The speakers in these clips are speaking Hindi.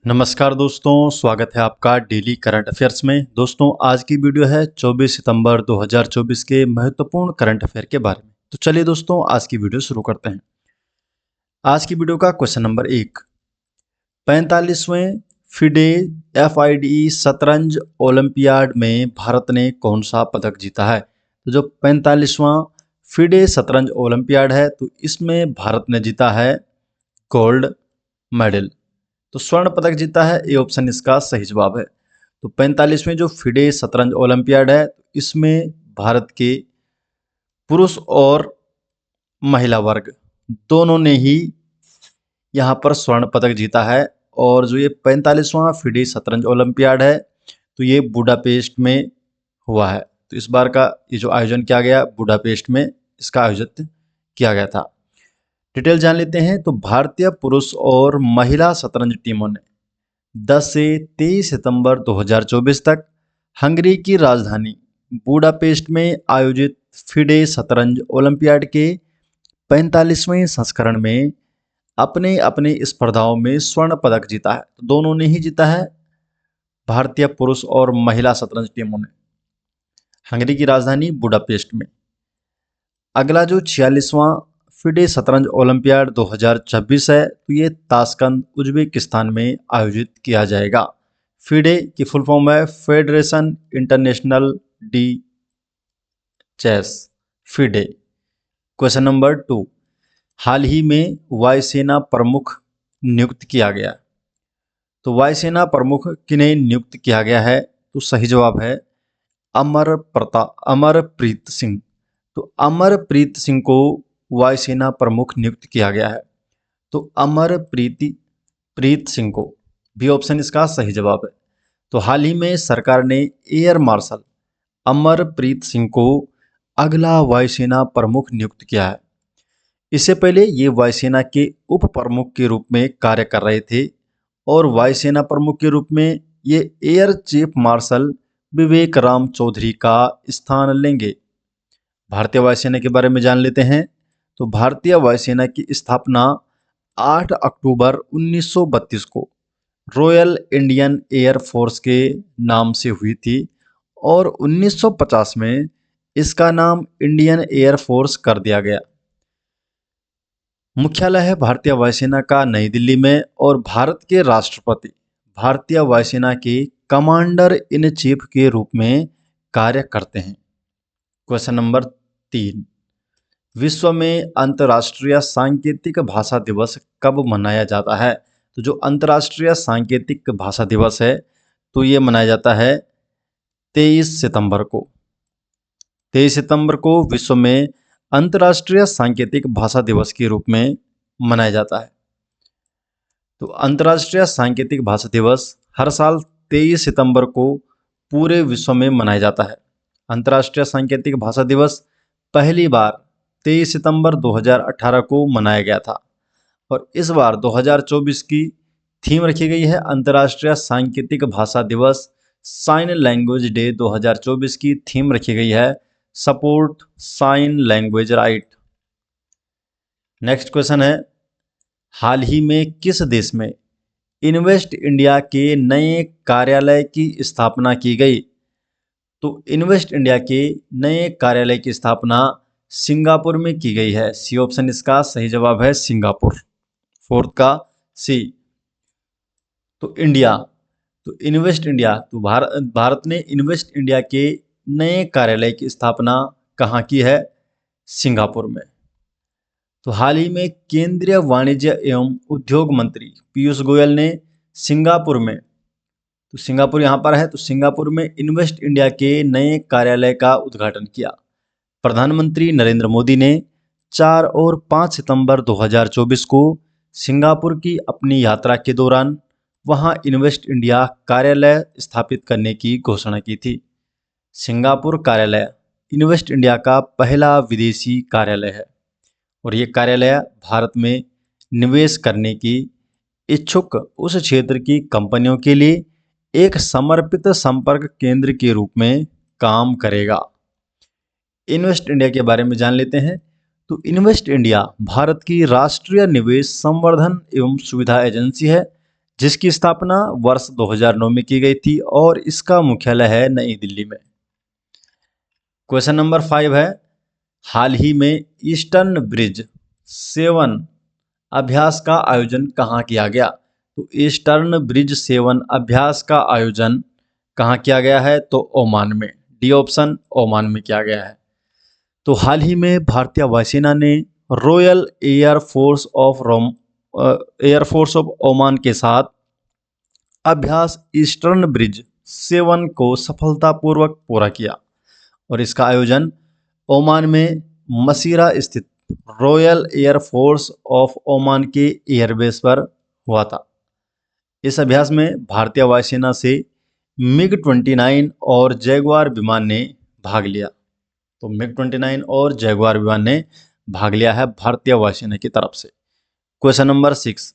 नमस्कार दोस्तों, स्वागत है आपका डेली करंट अफेयर्स में। दोस्तों, आज की वीडियो है 24 सितंबर 2024 के महत्वपूर्ण करंट अफेयर के बारे में। तो चलिए दोस्तों, आज की वीडियो शुरू करते हैं। आज की वीडियो का क्वेश्चन नंबर 1, 45वें फिडे FIDE शतरंज ओलंपियाड में भारत ने कौन सा पदक जीता है? तो जो 45वां फिडे शतरंज ओलंपियाड है, तो इसमें भारत ने जीता है गोल्ड मेडल। तो स्वर्ण पदक जीता है, ये ऑप्शन इसका सही जवाब है। तो 45वें जो फिडे शतरंज ओलंपियाड है, इसमें भारत के पुरुष और महिला वर्ग दोनों ने ही यहाँ पर स्वर्ण पदक जीता है। और जो ये 45वां फिडे शतरंज ओलंपियाड है, तो ये बुडापेस्ट में हुआ है। तो इस बार का ये जो आयोजन किया गया, बुडापेस्ट में इसका आयोजित किया गया था। डिटेल जान लेते हैं। तो भारतीय पुरुष और महिला शतरंज टीमों ने 10 से 23 सितंबर 2024 तक हंगरी की राजधानी बुडापेस्ट में आयोजित फिडे शतरंज ओलंपियाड के 45वें संस्करण में अपने अपने स्पर्धाओं में स्वर्ण पदक जीता है। तो दोनों ने ही जीता है, भारतीय पुरुष और महिला शतरंज टीमों ने, हंगरी की राजधानी बुडापेस्ट में। अगला जो 46वां फिडे शतरंज ओलंपियाड 2026 है, तो ये ताशकंद उज्बेकिस्तान में आयोजित किया जाएगा। फिडे की फुल फॉर्म है federation international de chess, FIDE. Question number 2, हाल ही में वायुसेना प्रमुख नियुक्त किया गया। तो वायुसेना प्रमुख किन्हें नियुक्त किया गया है? तो सही जवाब है अमरप्रीत सिंह। तो अमरप्रीत सिंह को वायुसेना प्रमुख नियुक्त किया गया है। तो प्रीत सिंह को भी ऑप्शन इसका सही जवाब है। तो हाल ही में सरकार ने एयर मार्शल अमरप्रीत सिंह को अगला वायुसेना प्रमुख नियुक्त किया है। इससे पहले ये वायुसेना के उप प्रमुख के रूप में कार्य कर रहे थे और वायुसेना प्रमुख के रूप में ये एयर चीफ मार्शल विवेक राम चौधरी का स्थान लेंगे। भारतीय वायुसेना के बारे में जान लेते हैं। तो भारतीय वायुसेना की स्थापना 8 अक्टूबर 1932 को रॉयल इंडियन एयर फोर्स के नाम से हुई थी और 1950 में इसका नाम इंडियन एयर फोर्स कर दिया गया। मुख्यालय है भारतीय वायुसेना का नई दिल्ली में और भारत के राष्ट्रपति भारतीय वायुसेना के कमांडर इन चीफ के रूप में कार्य करते हैं। क्वेश्चन नंबर 3, विश्व में अंतर्राष्ट्रीय सांकेतिक भाषा दिवस कब मनाया जाता है? तो जो अंतर्राष्ट्रीय सांकेतिक भाषा दिवस है, तो ये मनाया जाता है 23 सितंबर को। 23 सितंबर को विश्व में अंतर्राष्ट्रीय सांकेतिक भाषा दिवस के रूप में मनाया जाता है। तो अंतर्राष्ट्रीय सांकेतिक भाषा दिवस हर साल 23 सितंबर को पूरे विश्व में मनाया जाता है। अंतर्राष्ट्रीय सांकेतिक भाषा दिवस पहली बार 23 सितंबर 2018 को मनाया गया था और इस बार 2024 की थीम रखी गई है अंतर्राष्ट्रीय सांकेतिक भाषा दिवस। साइन लैंग्वेज डे 2024 की थीम रखी गई है support sign language right. Next question है, हाल ही में किस देश में इन्वेस्ट इंडिया के नए कार्यालय की स्थापना की गई? तो इन्वेस्ट इंडिया के नए कार्यालय की स्थापना सिंगापुर में की गई है। सी ऑप्शन इसका सही जवाब है, सिंगापुर, फोर्थ का सी। तो इंडिया, तो इन्वेस्ट इंडिया, तो भारत ने इन्वेस्ट इंडिया के नए कार्यालय की स्थापना कहाँ की है? सिंगापुर में। तो हाल ही में केंद्रीय वाणिज्य एवं उद्योग मंत्री पीयूष गोयल ने सिंगापुर में, तो सिंगापुर यहाँ पर है, तो सिंगापुर में इन्वेस्ट इंडिया के नए कार्यालय का उद्घाटन किया। प्रधानमंत्री नरेंद्र मोदी ने 4 और 5 सितंबर 2024 को सिंगापुर की अपनी यात्रा के दौरान वहां इन्वेस्ट इंडिया कार्यालय स्थापित करने की घोषणा की थी। सिंगापुर कार्यालय इन्वेस्ट इंडिया का पहला विदेशी कार्यालय है और ये कार्यालय भारत में निवेश करने की इच्छुक उस क्षेत्र की कंपनियों के लिए एक समर्पित संपर्क केंद्र के रूप में काम करेगा। इन्वेस्ट इंडिया के बारे में जान लेते हैं। तो इन्वेस्ट इंडिया भारत की राष्ट्रीय निवेश संवर्धन एवं सुविधा एजेंसी है, जिसकी स्थापना वर्ष 2009 में की गई थी और इसका मुख्यालय है नई दिल्ली में। क्वेश्चन नंबर 5 है, हाल ही में ईस्टर्न ब्रिज 7 अभ्यास का आयोजन कहाँ किया गया? तो ईस्टर्न ब्रिज 7 अभ्यास का आयोजन कहाँ किया गया है? तो ओमान में। डी ऑप्शन ओमान में किया गया है। तो हाल ही में भारतीय वायुसेना ने रॉयल एयरफोर्स ऑफ ओमान के साथ अभ्यास ईस्टर्न ब्रिज 7 को सफलतापूर्वक पूरा किया और इसका आयोजन ओमान में मसीरा स्थित रॉयल एयरफोर्स ऑफ ओमान के एयरबेस पर हुआ था। इस अभ्यास में भारतीय वायुसेना से मिग-29 और जैगुआर विमान ने भाग लिया। तो मिग-29 और जैगुआर विमान ने भाग लिया है भारतीय वायुसेना की तरफ से। क्वेश्चन नंबर 6,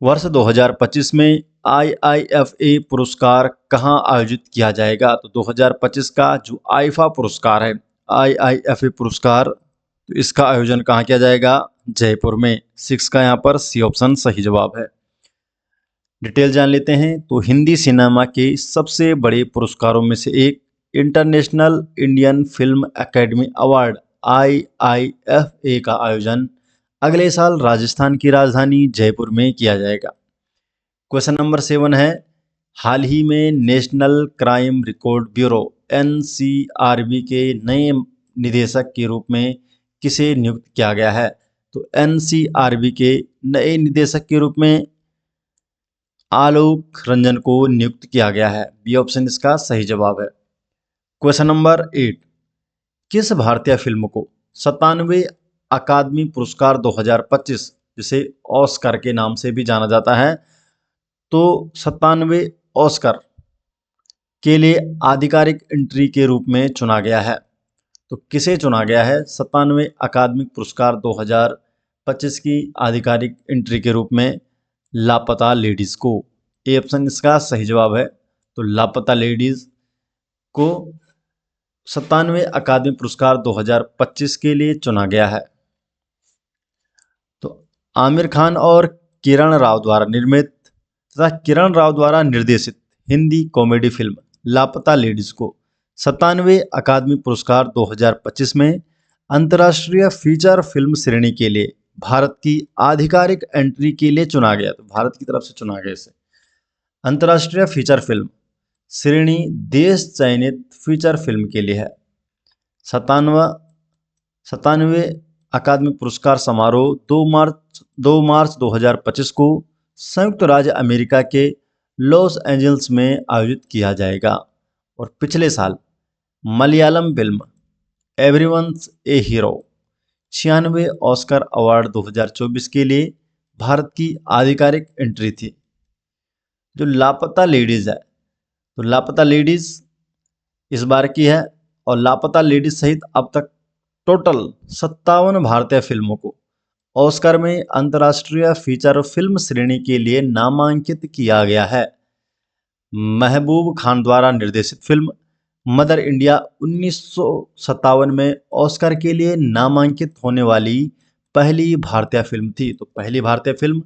वर्ष 2025 में IIFA पुरस्कार कहाँ आयोजित किया जाएगा? तो 2025 का जो आईफा पुरस्कार है, IIFA पुरस्कार, तो इसका आयोजन कहाँ किया जाएगा? जयपुर में। 6 का यहाँ पर सी ऑप्शन सही जवाब है। डिटेल जान लेते हैं। तो हिंदी सिनेमा के सबसे बड़े पुरस्कारों में से एक international Indian film academy award IIFA का आयोजन अगले साल राजस्थान की राजधानी जयपुर में किया जाएगा। क्वेश्चन नंबर 7 है, हाल ही में national crime record bureau NCRB के नए निदेशक के रूप में किसे नियुक्त किया गया है? तो NCRB के नए निदेशक के रूप में आलोक रंजन को नियुक्त किया गया है। बी ऑप्शन इसका सही जवाब है। क्वेश्चन नंबर 8, किस भारतीय फिल्म को 97वें अकादमी पुरस्कार 2025, जिसे ऑस्कर के नाम से भी जाना जाता है, तो 97वें ऑस्कर के लिए आधिकारिक एंट्री के रूप में चुना गया है? तो किसे चुना गया है 97वें अकादमिक पुरस्कार 2025 की आधिकारिक एंट्री के रूप में? लापता लेडीज़ को। ए ऑप्शन इसका सही जवाब है। तो लापता लेडीज़ को 97वें अकादमी पुरस्कार 2025 के लिए चुना गया है। तो आमिर खान और किरण राव द्वारा निर्मित तथा किरण राव द्वारा निर्देशित हिंदी कॉमेडी फिल्म लापता लेडीज़ को 97वें अकादमी पुरस्कार 2025 में अंतर्राष्ट्रीय फीचर फिल्म श्रेणी के लिए भारत की आधिकारिक एंट्री के लिए चुना गया। तो भारत की तरफ से चुना गया इसे अंतर्राष्ट्रीय फीचर फिल्म श्रेणी देश चयनित फीचर फिल्म के लिए है। 97वें अकादमी पुरस्कार समारोह 2 मार्च 2025 को संयुक्त राज्य अमेरिका के लॉस एंजल्स में आयोजित किया जाएगा और पिछले साल मलयालम फिल्म एवरीवन्स ए हीरो 96वें ऑस्कर अवार्ड 2024 के लिए भारत की आधिकारिक एंट्री थी। जो लापता लेडीज़ है, तो लापता लेडीज़ इस बार की है और लापता लेडीज़ सहित अब तक टोटल 57 भारतीय फिल्मों को ऑस्कर में अंतर्राष्ट्रीय फीचर फिल्म श्रेणी के लिए नामांकित किया गया है। महबूब खान द्वारा निर्देशित फिल्म मदर इंडिया 1957 में ऑस्कर के लिए नामांकित होने वाली पहली भारतीय फिल्म थी। तो पहली भारतीय फिल्म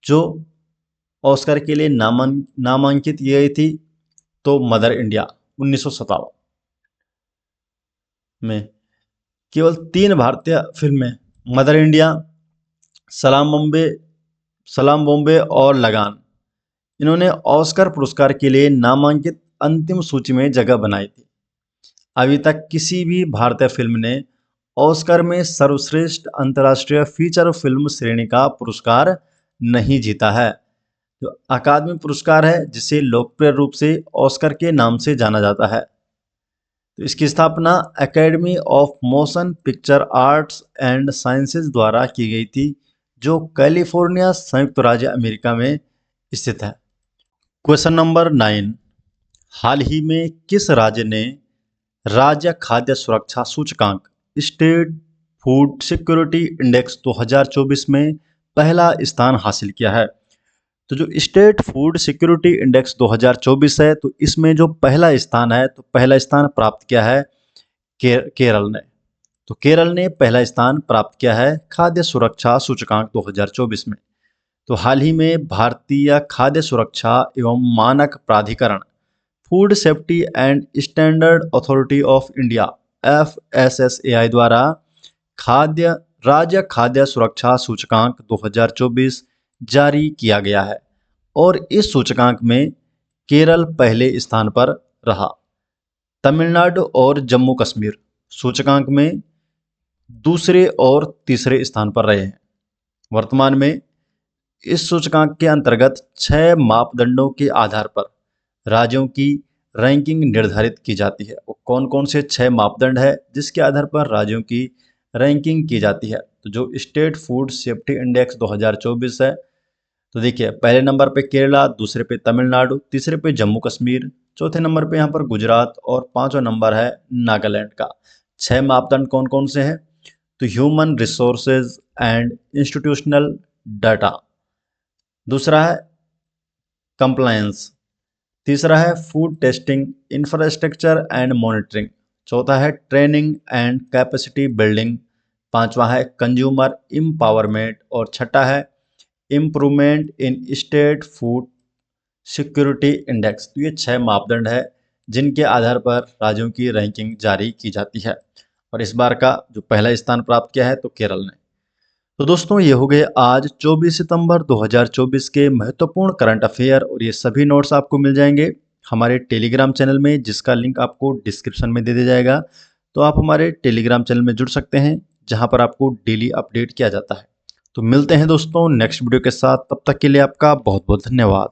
जो ऑस्कर के लिए नामांकित की गई थी तो मदर इंडिया 1957 में। केवल 3 भारतीय फिल्में मदर इंडिया, सलाम बॉम्बे और लगान, इन्होंने ऑस्कर पुरस्कार के लिए नामांकित अंतिम सूची में जगह बनाई थी। अभी तक किसी भी भारतीय फिल्म ने ऑस्कर में सर्वश्रेष्ठ अंतर्राष्ट्रीय फीचर फिल्म श्रेणी का पुरस्कार नहीं जीता है। जो अकादमी पुरस्कार है जिसे लोकप्रिय रूप से ऑस्कर के नाम से जाना जाता है, तो इसकी स्थापना academy of motion picture arts and sciences द्वारा की गई थी, जो कैलिफोर्निया संयुक्त राज्य अमेरिका में स्थित है। क्वेश्चन नंबर 9, हाल ही में किस राज्य ने राज्य खाद्य सुरक्षा सूचकांक स्टेट फूड सिक्योरिटी इंडेक्स 2024 में पहला स्थान हासिल किया है? तो जो स्टेट फूड सिक्योरिटी इंडेक्स 2024 है, तो इसमें जो पहला स्थान है, तो पहला स्थान प्राप्त किया है केरल ने। तो केरल ने पहला स्थान प्राप्त किया है खाद्य सुरक्षा सूचकांक 2024 में। तो हाल ही में भारतीय खाद्य सुरक्षा एवं मानक प्राधिकरण food safety and standard authority of India FSSAI द्वारा राज्य खाद्य सुरक्षा सूचकांक 2024 जारी किया गया है और इस सूचकांक में केरल पहले स्थान पर रहा। तमिलनाडु और जम्मू कश्मीर सूचकांक में दूसरे और तीसरे स्थान पर रहे हैं। वर्तमान में इस सूचकांक के अंतर्गत 6 मापदंडों के आधार पर राज्यों की रैंकिंग निर्धारित की जाती है। वो कौन कौन से 6 मापदंड है जिसके आधार पर राज्यों की रैंकिंग की जाती है? तो जो स्टेट फूड सेफ्टी इंडेक्स 2024 है, तो देखिए पहले नंबर पे केरला, दूसरे पे तमिलनाडु, तीसरे पे जम्मू कश्मीर, चौथे नंबर पे यहाँ पर गुजरात और पांचवा नंबर है नागालैंड का। 6 मापदंड कौन कौन से हैं? तो human resources and institutional data, दूसरा है कंप्लायंस, तीसरा है food testing infrastructure and monitoring, चौथा है ट्रेनिंग एंड कैपेसिटी बिल्डिंग, पांचवा है कंज्यूमर एम्पावरमेंट और छठा है improvement in state food security index. तो ये 6 मापदंड है जिनके आधार पर राज्यों की रैंकिंग जारी की जाती है और इस बार का जो पहला स्थान प्राप्त किया है तो केरल ने। तो दोस्तों ये हो गए आज 24 सितंबर 2024 के महत्वपूर्ण करंट अफेयर और ये सभी नोट्स आपको मिल जाएंगे हमारे टेलीग्राम चैनल में, जिसका लिंक आपको डिस्क्रिप्शन में दे दिया जाएगा। तो आप हमारे टेलीग्राम चैनल में जुड़ सकते हैं जहां पर आपको डेली अपडेट किया जाता है। तो मिलते हैं दोस्तों नेक्स्ट वीडियो के साथ, तब तक के लिए आपका बहुत बहुत धन्यवाद।